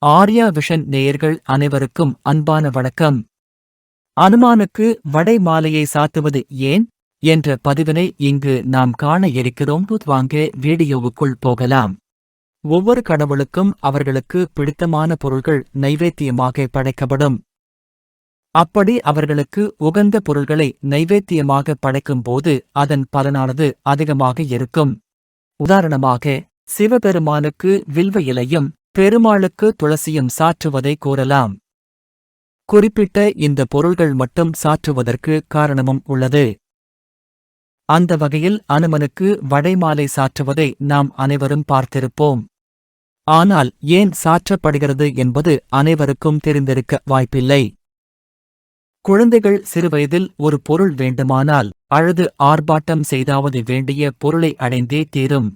Arya vision நேயர்கள் அனைவருக்கும் அன்பான வணக்கம். அனுமானுக்கு வடை மாலையை சாத்துவது ஏன் என்ற பதிவினை இங்கு நாம் காண இருக்கிறோம். வாங்க வீடியோவுக்குள் போகலாம். ஒவ்வொரு கடவுளுக்கும் அவர்களுக்கு பிடித்தமான பொருள்கள் நைவேத்தியமாக படைக்கப்படும். அப்படி அவர்களுக்கு உகந்த பொருள்களை நைவேத்தியமாக படைக்கும் போது அதன் பலனானது அதிகமாக இருக்கும். உதாரணமாக சிவபெருமானுக்கு வில்வ இலையும் பெருமாளுக்கு துளசியும் சாற்றுவதை கூறலாம். குறிப்பிட்ட இந்த பொருள்கள் மட்டும் சாற்றுவதற்கு காரணமும் உள்ளது. அந்த வகையில் அனுமனுக்கு வடைமாலை சாற்றுவதை நாம் அனைவரும் பார்த்திருப்போம். ஆனால் ஏன் சாற்றப்படுகிறது என்பது அனைவருக்கும் தெரிந்திருக்க வாய்ப்பில்லை. குழந்தைகள் சிறுவயதில் ஒரு பொருள் வேண்டுமானால் அழுது ஆர்ப்பாட்டம் செய்தாவது வேண்டிய பொருளை அடைந்தே தீரும்.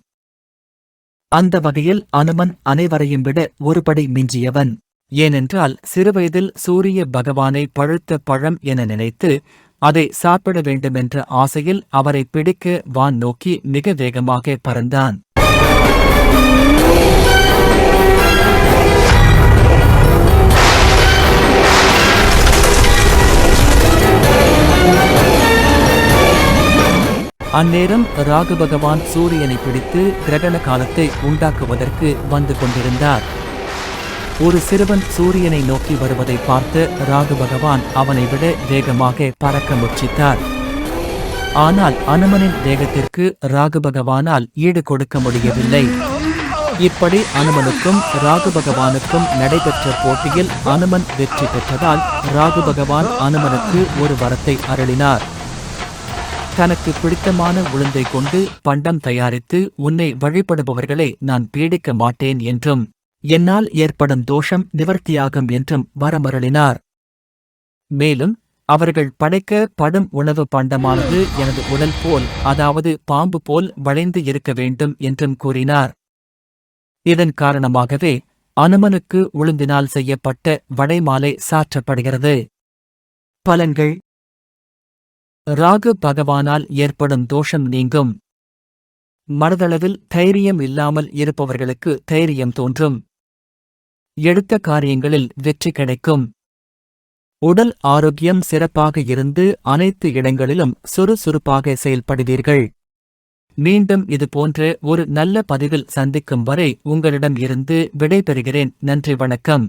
அந்த வகையில் அனுமன் அனைவரையும் விட ஒருபடி மிஞ்சியவன். ஏனென்றால் சிறுவயதில் சூரிய பகவானை பழுத்த பழம் என நினைத்து அதை சாப்பிட வேண்டுமென்ற ஆசையில் அவரை பிடிக்க வான் நோக்கி மிக வேகமாக பறந்தான். அந்நேரம் ராகு பகவான் சூரியனை பிடித்து கிரகண காலத்தை உண்டாக்குவதற்கு வந்து கொண்டிருந்தார். ஒரு சிறுவன் சூரியனை நோக்கி வருவதை பார்த்து ராகு பகவான் அவனை விட வேகமாக பறக்க முயற்சித்தார். ஆனால் அனுமனின் வேகத்திற்கு ராகு பகவானால் ஈடு கொடுக்க முடியவில்லை. இப்படி அனுமனுக்கும் ராகு பகவானுக்கும் நடைபெற்ற போட்டியில் அனுமன் வெற்றி பெற்றதால் ராகு பகவான் அனுமனுக்கு ஒரு வரத்தை அருளினார். தனக்கு பிடித்தமான உளுந்தை கொண்டு பண்டம் தயாரித்து உன்னை வழிபடுபவர்களை நான் பீடிக்க மாட்டேன் என்றும் என்னால் ஏற்படும் தோஷம் நிவர்த்தியாகும் என்றும் வரமருளினார். மேலும் அவர்கள் படைக்க படும் உணவு பண்டமானது எனது உடல் போல், அதாவது பாம்பு போல் வளைந்து இருக்க வேண்டும் என்றும் கூறினார். இதன் காரணமாகவே அனுமனுக்கு உளுந்தினால் செய்யப்பட்ட வடைமாலை சாற்றப்படுகிறது. பலன்கள்: ராகு பகவானால் ஏற்படும் தோஷம் நீங்கும். மனதளவில் தைரியம் இல்லாமல் இருப்பவர்களுக்கு தைரியம் தோன்றும். எடுத்த காரியங்களில் வெற்றி கிடைக்கும். உடல் ஆரோக்கியம் சிறப்பாக இருந்து அனைத்து இடங்களிலும் சுறுசுறுப்பாக செயல்படுவீர்கள். மீண்டும் இது போன்ற ஒரு நல்ல பதிவில் சந்திக்கும் வரை உங்களிடம் இருந்து விடைபெறுகிறேன். நன்றி, வணக்கம்.